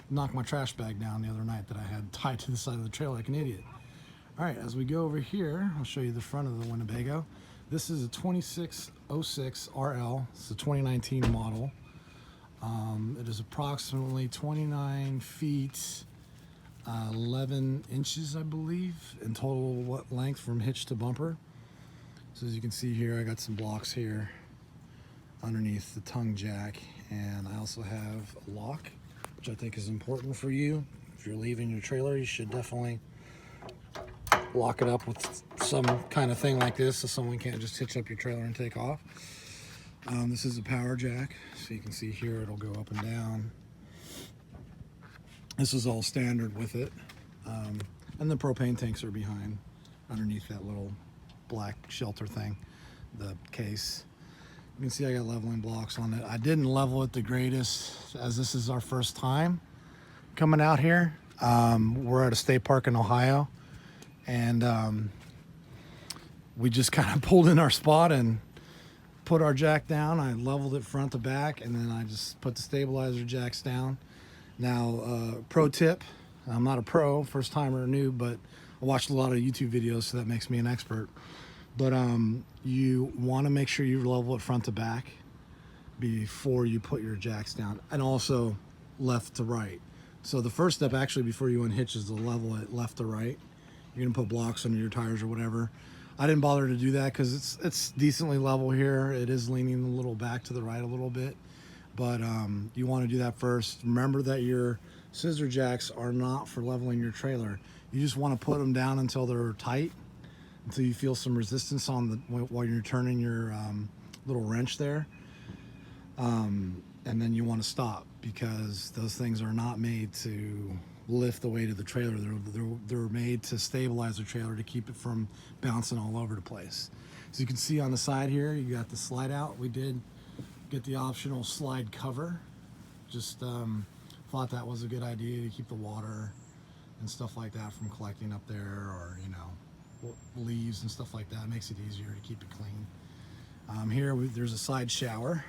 knocked my trash bag down the other night that I had tied to the side of the trailer like an idiot. All right, as we go over here, I'll show you the front of the Winnebago. This is a 2606 RL. It's a 2019 model. It is approximately 29 feet 11 inches, I believe, in total length from hitch to bumper. So as you can see here, I got some blocks here underneath the tongue jack, and I also have a lock, which I think is important for you. If you're leaving your trailer, you should definitely lock it up with some kind of thing like this so someone can't just hitch up your trailer and take off. This is a power jack, so you can see here it'll go up and down. This is all standard with it, and the propane tanks are behind underneath that little black shelter thing, the case. You can see I got leveling blocks on it. I didn't level it the greatest, as this is our first time coming out here. We're at a state park in Ohio, and we just kind of pulled in our spot and put our jack down. I leveled it front to back, and then I just put the stabilizer jacks down. Now, pro tip, I'm not a pro, first timer or new, but I watched a lot of YouTube videos, so that makes me an expert. But you want to make sure you level it front to back before you put your jacks down, and also left to right. So the first step actually before you unhitch is to level it left to right. You're gonna put blocks under your tires or whatever. I didn't bother to do that because it's decently level here. It is leaning a little back to the right a little bit, but you want to do that first. Remember that your scissor jacks are not for leveling your trailer. You just want to put them down until they're tight, until you feel some resistance on the while you're turning your little wrench there, and then you want to stop, because those things are not made to lift the weight of the trailer. They're made to stabilize the trailer, to keep it from bouncing all over the place. So you can see on the side here, you got the slide out. We did get the optional slide cover. Just thought that was a good idea to keep the water and stuff like that from collecting up there, or leaves and stuff like that. It makes it easier to keep it clean. Here there's a side shower,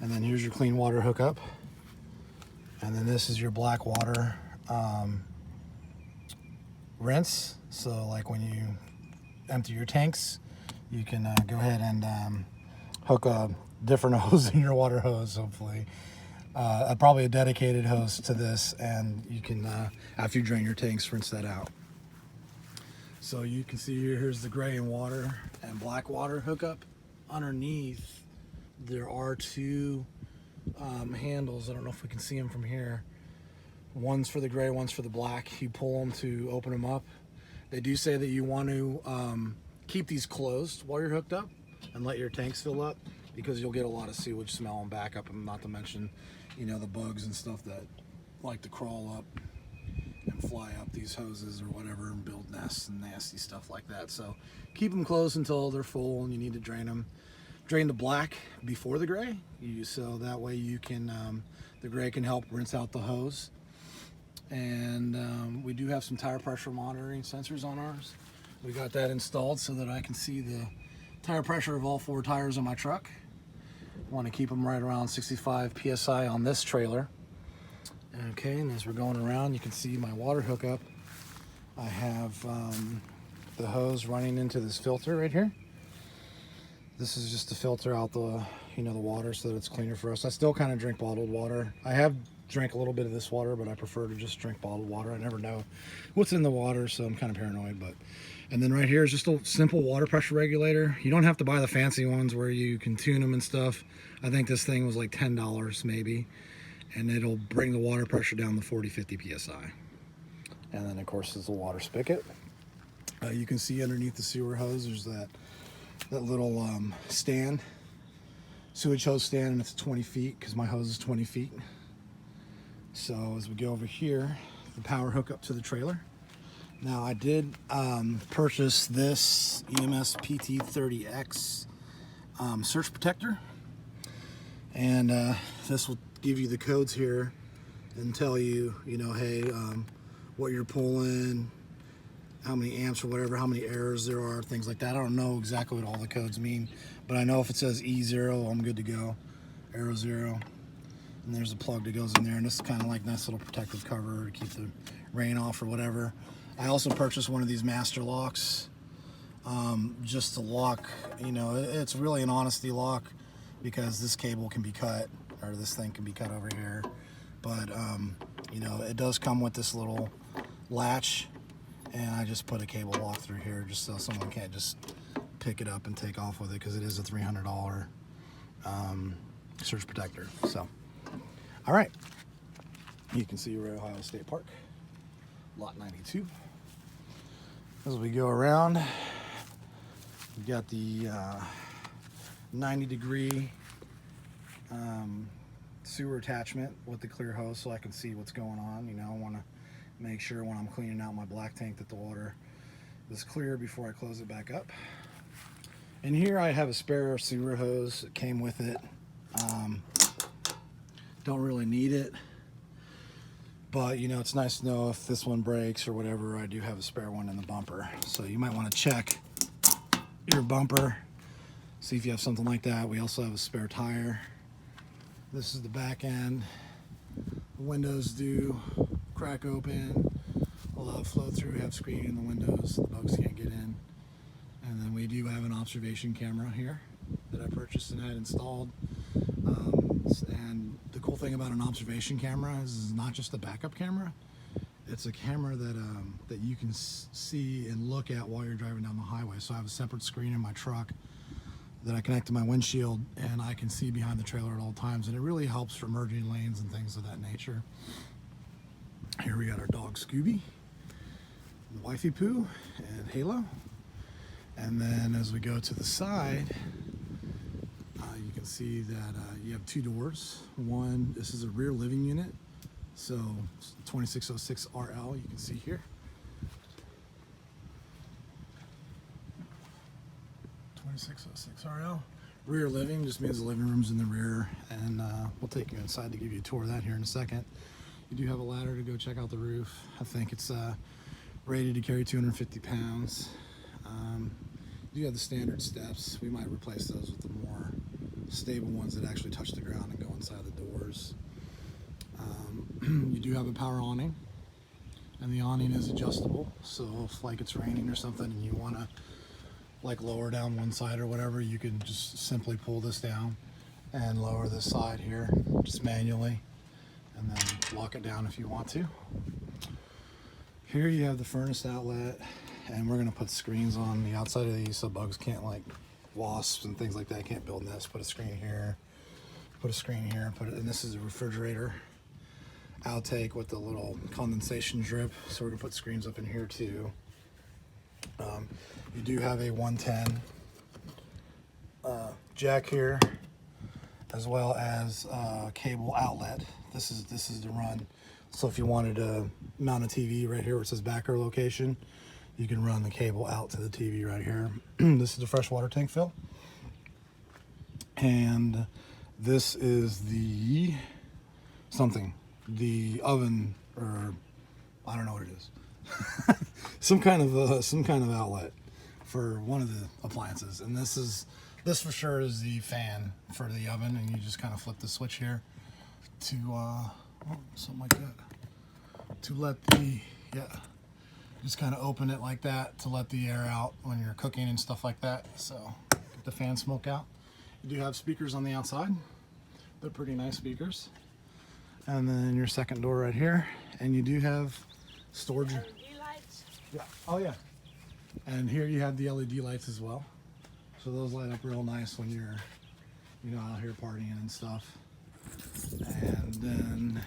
and then here's your clean water hookup, and then this is your black water rinse. So like when you empty your tanks, you can go ahead and hook a different hose in your water hose, hopefully. Probably a dedicated hose to this, and you can, after you drain your tanks, rinse that out. So you can see here's the gray and water and black water hookup. Underneath, there are two handles. I don't know if we can see them from here. One's for the gray, one's for the black. You pull them to open them up. They do say that you want to keep these closed while you're hooked up and let your tanks fill up, because you'll get a lot of sewage smell and backup, and not to mention, the bugs and stuff that like to crawl up and fly up these hoses or whatever and build nests and nasty stuff like that. So keep them closed until they're full and you need to drain them. Drain the black before the gray, so that way you can, the gray can help rinse out the hose. And we do have some tire pressure monitoring sensors on ours. We got that installed so that I can see the tire pressure of all 4 tires on my truck. Want to keep them right around 65 psi on this trailer. Okay, and as we're going around, you can see my water hookup. I have the hose running into this filter right here. This is just to filter out the the water so that it's cleaner for us. I still kind of drink bottled water. I have drank a little bit of this water, but I prefer to just drink bottled water. I never know what's in the water, so I'm kind of paranoid. And then right here is just a simple water pressure regulator. You don't have to buy the fancy ones where you can tune them and stuff. I think this thing was like $10 maybe, and it'll bring the water pressure down to 40-50 psi. And then of course there's the water spigot. You can see underneath the sewer hose there's that little stand, sewage hose stand, and it's 20 feet because my hose is 20 feet. So as we go over here, the power hookup to the trailer. Now I did purchase this EMS PT30X surge protector, and this will give you the codes here and tell you, hey, what you're pulling, how many amps or whatever, how many errors there are, things like that. I don't know exactly what all the codes mean, but I know if it says E0, I'm good to go. Arrow 0. And there's a plug that goes in there, and this is kind of like nice little protective cover to keep the rain off or whatever. I also purchased one of these master locks, just to lock, you know, it's really an honesty lock because this cable can be cut, or this thing can be cut over here. But, you know, it does come with this little latch, and I just put a cable lock through here just so someone can't just pick it up and take off with it, because it is a $300 surge protector. So, all right, you can see we're at Ohio State Park, lot 92. As we go around, we got the 90-degree sewer attachment with the clear hose, so I can see what's going on. You know, I want to make sure when I'm cleaning out my black tank that the water is clear before I close it back up. And here I have a spare sewer hose that came with it. Don't really need it, but you know, it's nice to know if this one breaks or whatever, I do have a spare one in the bumper. So you might want to check your bumper, see if you have something like that. We also have a spare tire. This is the back end. The windows do crack open, allow flow through, have screening in the windows, the bugs can't get in. And then we do have an observation camera here that I purchased and had installed. And the cool thing about an observation camera is it's not just a backup camera. It's a camera that that you can see and look at while you're driving down the highway. So I have a separate screen in my truck that I connect to my windshield, and I can see behind the trailer at all times. And it really helps for merging lanes and things of that nature. Here we got our dog Scooby, the wifey Pooh, and Halo. And then as we go to the side, you can see that you have two doors. One, this is a rear living unit, so 2606 RL, you can see here. 2606 RL. Rear living just means the living room's in the rear, and we'll take you inside to give you a tour of that here in a second. You do have a ladder to go check out the roof. I think it's rated to carry 250 pounds. You have the standard steps. We might replace those with the more stable ones that actually touch the ground and go inside the doors. You do have a power awning, and the awning is adjustable. So if like it's raining or something and you want to like lower down one side or whatever, you can just simply pull this down and lower this side here just manually, and then lock it down if you want to. Here you have the furnace outlet, and we're going to put screens on the outside of these so bugs can't, like wasps and things like that, can't build nests. Put a screen here, put a screen here, and this is a refrigerator outtake with the little condensation drip, so we're going to put screens up in here too. You do have a 110 jack here, as well as cable outlet. This is to run. So if you wanted to mount a TV right here where it says backer location, you can run the cable out to the TV right here. This is the fresh water tank fill. And this is the oven, or I don't know what it is. some kind of outlet for one of the appliances. And this for sure is the fan for the oven, and you just kind of flip the switch here to something like that, to let the just kind of open it like that to let the air out when you're cooking and stuff like that, so get the fan smoke out. You do have speakers on the outside. They're pretty nice speakers. And then your second door right here, and you do have storage. LED lights? Yeah. Oh yeah. And here you have the LED lights as well. So those light up real nice when you're, you know, out here partying and stuff. And then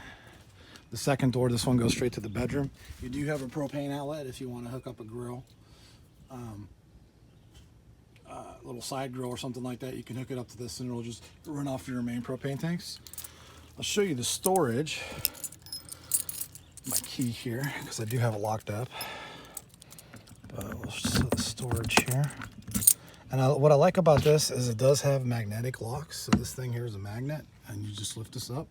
the second door, this one goes straight to the bedroom. You do have a propane outlet if you want to hook up a grill, little side grill or something like that. You can hook it up to this and it'll just run off your main propane tanks. I'll show you the storage. My key here, because I do have it locked up. But we'll set the storage here. And what I like about this is it does have magnetic locks. So this thing here is a magnet, and you just lift this up,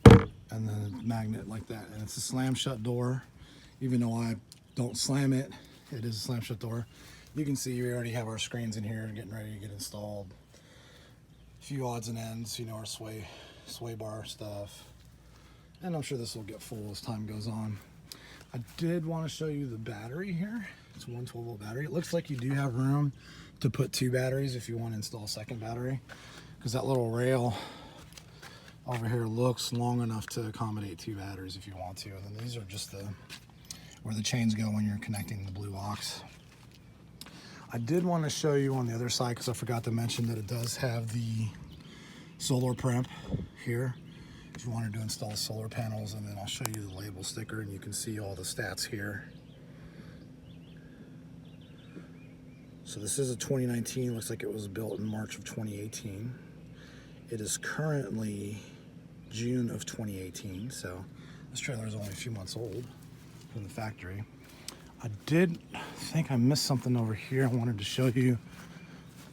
and then a magnet like that. And it's a slam shut door. Even though I don't slam it, it is a slam shut door. You can see we already have our screens in here getting ready to get installed. A few odds and ends, you know, our sway sway bar stuff. And I'm sure this will get full as time goes on. I did want to show you the battery here. It's a 112-volt battery. It looks like you do have room to put 2 batteries if you want to install a second battery, because that little rail over here looks long enough to accommodate 2 batteries if you want to. And then these are just where the chains go when you're connecting the blue box. I did want to show you on the other side, because I forgot to mention that it does have the solar prep here if you wanted to install solar panels, and then I'll show you the label sticker and you can see all the stats here. So this is a 2019, looks like it was built in March of 2018. It is currently June of 2018, so this trailer is only a few months old from the factory. I did think I missed something over here. I wanted to show you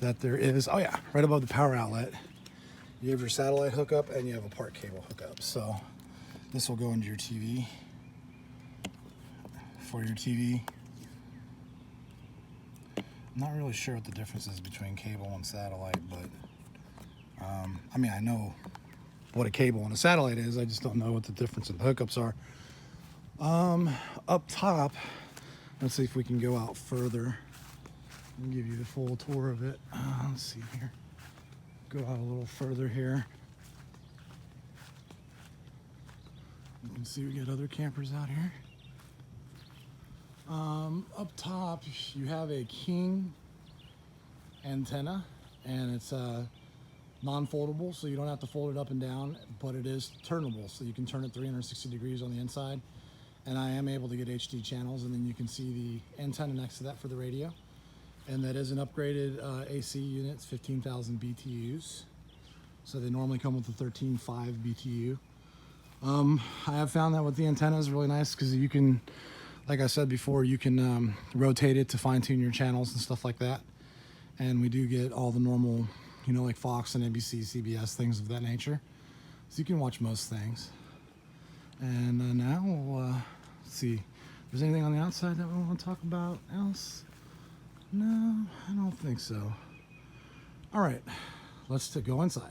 that there is, oh yeah, right above the power outlet, you have your satellite hookup and you have a part cable hookup. So this will go into your TV, for your TV. I'm not really sure what the difference is between cable and satellite, but I mean, I know what a cable and a satellite is. I just don't know what the difference in the hookups are. Up top, let's see if we can go out further and give you the full tour of it. Let's see here. Go out a little further here. You can see we got other campers out here. Up top, you have a king antenna, and it's non-foldable, so you don't have to fold it up and down, but it is turnable, so you can turn it 360 degrees on the inside. And I am able to get HD channels, and then you can see the antenna next to that for the radio. And that is an upgraded AC unit. It's 15,000 BTUs. So they normally come with a 13.5 BTU. I have found that with the antenna is really nice, because you can, like I said before, you can rotate it to fine tune your channels and stuff like that. And we do get all the normal, you know, like Fox and NBC, CBS, things of that nature. So you can watch most things. And now we'll see if there's anything on the outside that we want to talk about else. No, I don't think so. All right, let's go inside.